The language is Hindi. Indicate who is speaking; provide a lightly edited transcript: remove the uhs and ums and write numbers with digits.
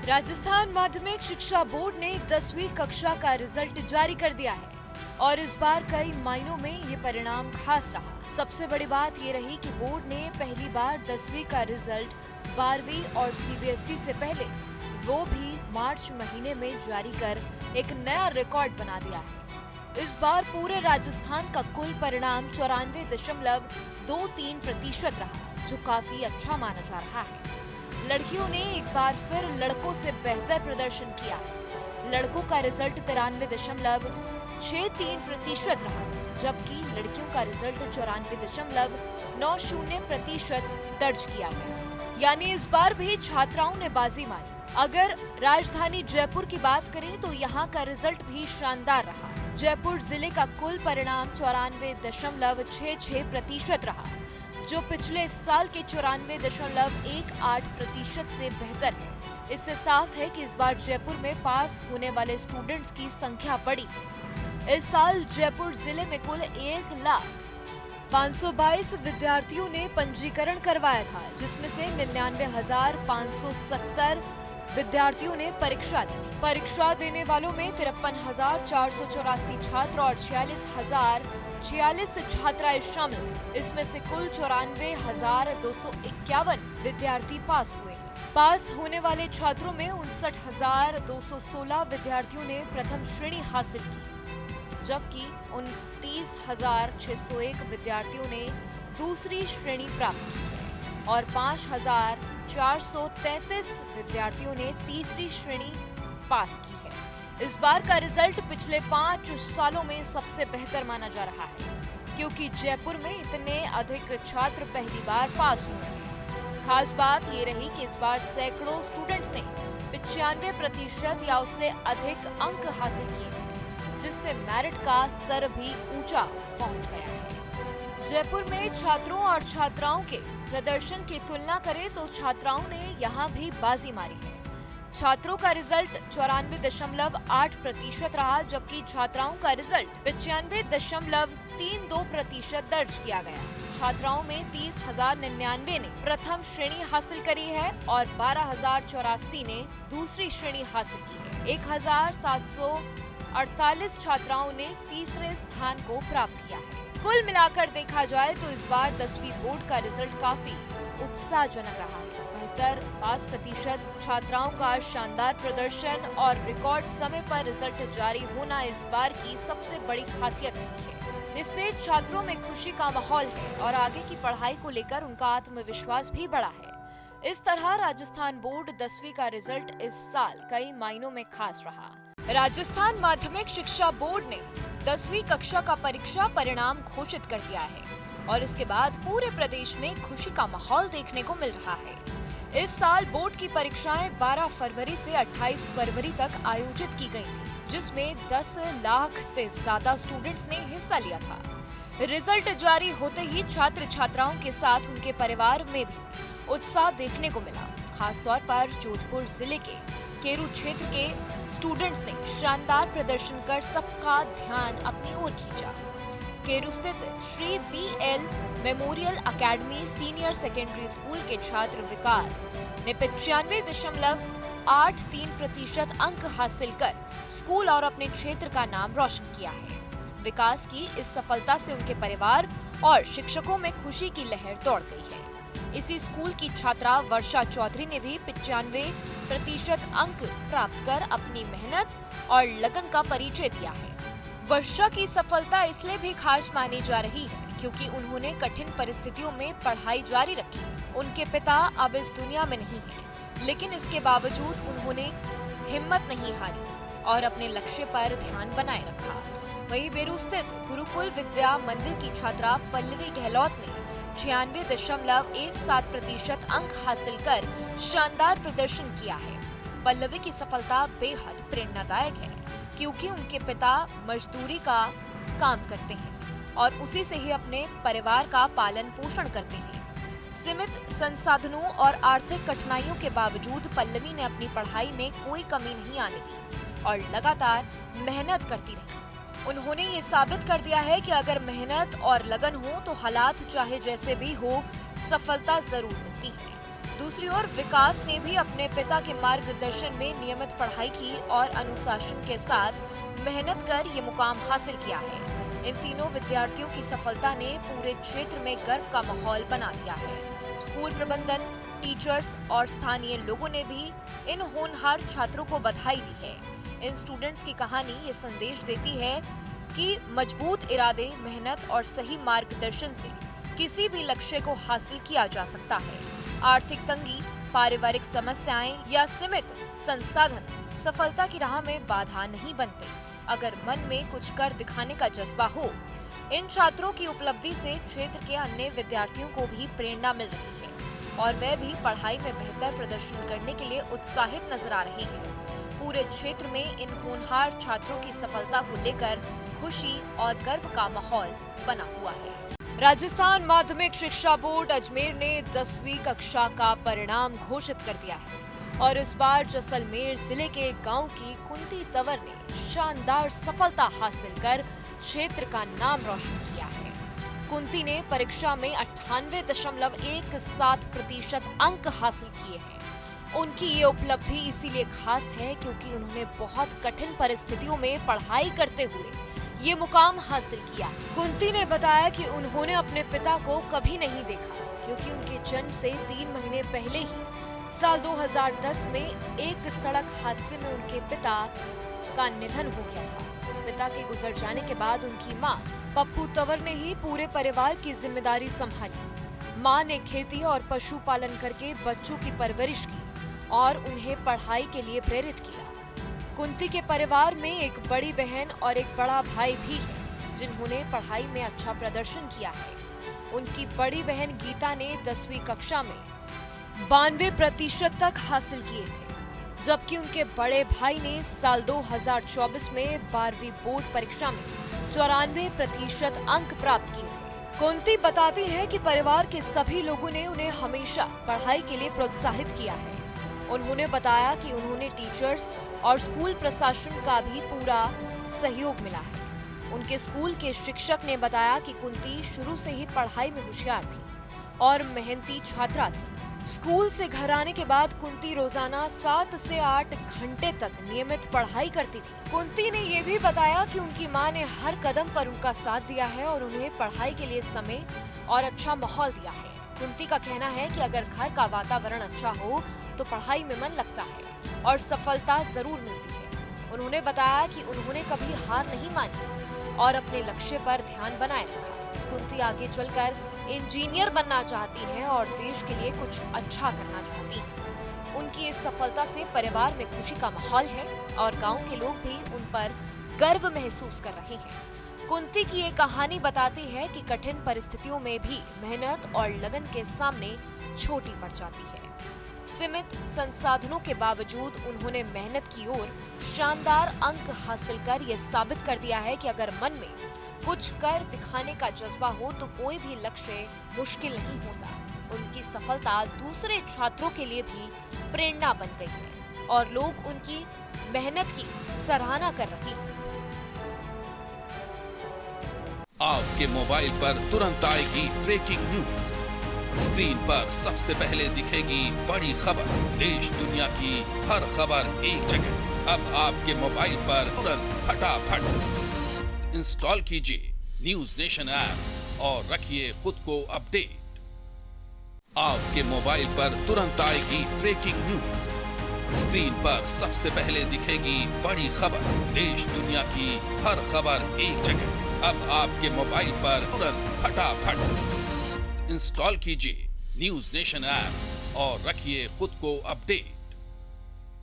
Speaker 1: राजस्थान माध्यमिक शिक्षा बोर्ड ने 10वीं कक्षा का रिजल्ट जारी कर दिया है और इस बार कई मायनों में ये परिणाम खास रहा। सबसे बड़ी बात ये रही कि बोर्ड ने पहली बार 10वीं का रिजल्ट 12वीं और सीबीएसई से पहले वो भी मार्च महीने में जारी कर एक नया रिकॉर्ड बना दिया है। इस बार पूरे राजस्थान का कुल परिणाम 94.23% रहा, जो काफी अच्छा माना जा रहा है। लड़कियों ने एक बार फिर लड़कों से बेहतर प्रदर्शन किया है। लड़कों का रिजल्ट 93.63% रहा, जबकि लड़कियों का रिजल्ट 94.90% दर्ज किया गया। यानी इस बार भी छात्राओं ने बाजी मारी। अगर राजधानी जयपुर की बात करें तो यहाँ का रिजल्ट भी शानदार रहा। जयपुर जिले का कुल परिणाम 94.66% रहा, जो पिछले साल के 94.18% से बेहतर है। इससे साफ है कि इस बार जयपुर में पास होने वाले स्टूडेंट्स की संख्या बढ़ी। इस साल जयपुर जिले में कुल 1,0522 विद्यार्थियों ने पंजीकरण करवाया था, जिसमें से 99,570 विद्यार्थियों ने परीक्षा दी। परीक्षा देने वालों में 53,484 छात्र और 46,046 छात्राएं शामिल। इसमें से कुल 94,251 विद्यार्थी पास हुए हैं। पास होने वाले छात्रों में 59,216 विद्यार्थियों ने प्रथम श्रेणी हासिल की, जबकि 29,601 विद्यार्थियों ने दूसरी श्रेणी प्राप्त की है और 5,433 विद्यार्थियों ने तीसरी श्रेणी पास की है। इस बार का रिजल्ट पिछले 5 सालों में सबसे बेहतर माना जा रहा है, क्योंकि जयपुर में इतने अधिक छात्र पहली बार पास हुए हैं। खास बात ये रही कि इस बार सैकड़ों स्टूडेंट्स ने 95% या उससे अधिक अंक हासिल किए, जिससे मेरिट का स्तर भी ऊंचा पहुंच गया है। जयपुर में छात्रों और छात्राओं के प्रदर्शन की तुलना करें तो छात्राओं ने यहाँ भी बाजी मारी है। छात्रों का रिजल्ट 94.8% रहा, जबकि छात्राओं का रिजल्ट 95.32% दर्ज किया गया। छात्राओं में 30,099 ने प्रथम श्रेणी हासिल करी है और 12,084 ने दूसरी श्रेणी हासिल की है। 1,748 छात्राओं ने तीसरे स्थान को प्राप्त किया है। कुल मिलाकर देखा जाए तो इस बार 10वीं बोर्ड का रिजल्ट काफी उत्साहजनक रहा है। बेहतर पास प्रतिशत, छात्राओं का शानदार प्रदर्शन और रिकॉर्ड समय पर रिजल्ट जारी होना इस बार की सबसे बड़ी खासियत रही है। इससे छात्रों में खुशी का माहौल है और आगे की पढ़ाई को लेकर उनका आत्मविश्वास भी बढ़ा है। इस तरह राजस्थान बोर्ड 10वीं का रिजल्ट इस साल कई मायनों में खास रहा। राजस्थान माध्यमिक शिक्षा बोर्ड ने 10वीं कक्षा का परीक्षा परिणाम घोषित कर दिया है और इसके बाद पूरे प्रदेश में खुशी का माहौल देखने को मिल रहा है। इस साल बोर्ड की परीक्षाएं 12 फरवरी से 28 फरवरी तक आयोजित की गई थी, जिसमें 10 लाख से ज्यादा स्टूडेंट्स ने हिस्सा लिया था। रिजल्ट जारी होते ही छात्र छात्राओं के साथ उनके परिवार में भी उत्साह देखने को मिला। खासतौर पर जोधपुर जिले के केरू क्षेत्र के स्टूडेंट्स ने शानदार प्रदर्शन कर सबका ध्यान अपनी ओर खींचा। केरू स्थित Shri BL memorial academy senior secondary school के छात्र विकास ने 95.83% अंक हासिल कर स्कूल और अपने क्षेत्र का नाम रोशन किया है। विकास की इस सफलता से उनके परिवार और शिक्षकों में खुशी की लहर दौड़ गई है। इसी स्कूल की छात्रा वर्षा चौधरी ने भी 95% अंक प्राप्त कर अपनी मेहनत और लगन का परिचय दिया है। वर्षा की सफलता इसलिए भी खास मानी जा रही है क्योंकि उन्होंने कठिन परिस्थितियों में पढ़ाई जारी रखी। उनके पिता अब इस दुनिया में नहीं हैं, लेकिन इसके बावजूद उन्होंने हिम्मत नहीं हारी और अपने लक्ष्य पर ध्यान बनाए रखा। वहीं बेरू स्थित गुरुकुल विद्या मंदिर की छात्रा पल्लवी गहलोत ने 96.17% अंक हासिल कर शानदार प्रदर्शन किया है। पल्लवी की सफलता बेहद प्रेरणादायक है, क्योंकि उनके पिता मजदूरी का काम करते हैं और उसी से ही अपने परिवार का पालन पोषण करते हैं। सीमित संसाधनों और आर्थिक कठिनाइयों के बावजूद पल्लवी ने अपनी पढ़ाई में कोई कमी नहीं आने दी और लगातार मेहनत करती रही। उन्होंने ये साबित कर दिया है कि अगर मेहनत और लगन हो तो हालात चाहे जैसे भी हो, सफलता जरूर मिलती है। दूसरी ओर विकास ने भी अपने पिता के मार्गदर्शन में नियमित पढ़ाई की और अनुशासन के साथ मेहनत कर ये मुकाम हासिल किया है। इन तीनों विद्यार्थियों की सफलता ने पूरे क्षेत्र में गर्व का माहौल बना दिया है। स्कूल प्रबंधन, टीचर्स और स्थानीय लोगों ने भी इन होनहार छात्रों को बधाई दी है। इन स्टूडेंट्स की कहानी ये संदेश देती है कि मजबूत इरादे, मेहनत और सही मार्गदर्शन से किसी भी लक्ष्य को हासिल किया जा सकता है। आर्थिक तंगी, पारिवारिक समस्याएं या सीमित संसाधन सफलता की राह में बाधा नहीं बनते। अगर मन में कुछ कर दिखाने का जज्बा हो, इन छात्रों की उपलब्धि से क्षेत्र के अन्य विद्यार्थियों को भी प्रेरणा मिल रही है और वे भी पढ़ाई में बेहतर प्रदर्शन करने के लिए उत्साहित नजर आ रहे हैं। पूरे क्षेत्र में इन होनहार छात्रों की सफलता को लेकर खुशी और गर्व का माहौल बना हुआ है। राजस्थान माध्यमिक शिक्षा बोर्ड अजमेर ने 10वीं कक्षा का परिणाम घोषित कर दिया है और इस बार जैसलमेर जिले के गांव की कुंती तंवर ने शानदार सफलता हासिल कर क्षेत्र का नाम रोशन किया है। कुंती ने परीक्षा में 98.17% अंक हासिल किए हैं। उनकी ये उपलब्धि इसीलिए खास है क्योंकि उन्होंने बहुत कठिन परिस्थितियों में पढ़ाई करते हुए ये मुकाम हासिल किया। कुंती ने बताया कि उन्होंने अपने पिता को कभी नहीं देखा क्योंकि उनके जन्म से 3 महीने पहले ही साल 2010 में एक सड़क हादसे में उनके पिता का निधन हो गया था। पिता के गुजर जाने के बाद उनकी मां पप्पू तंवर ने ही पूरे परिवार की जिम्मेदारी संभाली। मां ने खेती और पशुपालन करके बच्चों की परवरिश की और उन्हें पढ़ाई के लिए प्रेरित किया। कुंती के परिवार में एक बड़ी बहन और एक बड़ा भाई भी है जिन्होंने पढ़ाई में अच्छा प्रदर्शन किया है। उनकी बड़ी बहन गीता ने 10वीं कक्षा में 92% तक हासिल किए थे, जबकि उनके बड़े भाई ने साल 2024 में 12वीं बोर्ड परीक्षा में 94% अंक प्राप्त किए थे। कुंती बताती है कि परिवार के सभी लोगों ने उन्हें हमेशा पढ़ाई के लिए प्रोत्साहित किया है। उन्होंने बताया कि उन्होंने टीचर्स और स्कूल प्रशासन का भी पूरा सहयोग मिला है। उनके स्कूल के शिक्षक ने बताया कि कुंती शुरू से ही पढ़ाई में होशियार थी और मेहनती छात्रा थी। स्कूल से घर आने के बाद कुंती रोजाना 7 से 8 घंटे तक नियमित पढ़ाई करती थी। कुंती ने ये भी बताया कि उनकी मां ने हर कदम पर उनका साथ दिया है और उन्हें पढ़ाई के लिए समय और अच्छा माहौल दिया है। कुंती का कहना है कि अगर घर का वातावरण अच्छा हो तो पढ़ाई में मन लगता है और सफलता जरूर मिलती है। उन्होंने बताया कि उन्होंने कभी हार नहीं मानी और अपने लक्ष्य पर ध्यान बनाए रखा। कुंती आगे चलकर इंजीनियर बनना चाहती हैं और देश के लिए कुछ अच्छा करना चाहती हैं। उनकी इस सफलता से परिवार में खुशी का माहौल है और गांव के लोग भी उन पर गर्व महसूस कर रहे हैं। कुंती की ये कहानी बताती है कि कठिन परिस्थितियों में भी मेहनत और लगन के सामने छोटी पड़ जाती है। सीमित संसाधनों के बावजूद उन्होंने मेहनत की और शानदार अंक हासिल कर ये साबित कर दिया है कि अगर मन में कुछ कर दिखाने का जज्बा हो तो कोई भी लक्ष्य मुश्किल नहीं होता। उनकी सफलता दूसरे छात्रों के लिए भी प्रेरणा बन गई है और लोग उनकी मेहनत की सराहना कर रहे हैं।
Speaker 2: आपके मोबाइल पर तुरंत आएगी ब्रेकिंग न्यूज। स्क्रीन पर सबसे पहले दिखेगी बड़ी खबर। देश दुनिया की हर खबर एक जगह। अब आपके मोबाइल पर तुरंत फटाफट इंस्टॉल कीजिए न्यूज नेशन ऐप और रखिए खुद को अपडेट। आपके मोबाइल पर तुरंत आएगी ब्रेकिंग न्यूज। स्क्रीन पर सबसे पहले दिखेगी बड़ी खबर। देश दुनिया की हर खबर एक जगह। अब आपके मोबाइल पर तुरंत फटाफट इंस्टॉल कीजिए न्यूज नेशन ऐप और रखिए खुद को अपडेट।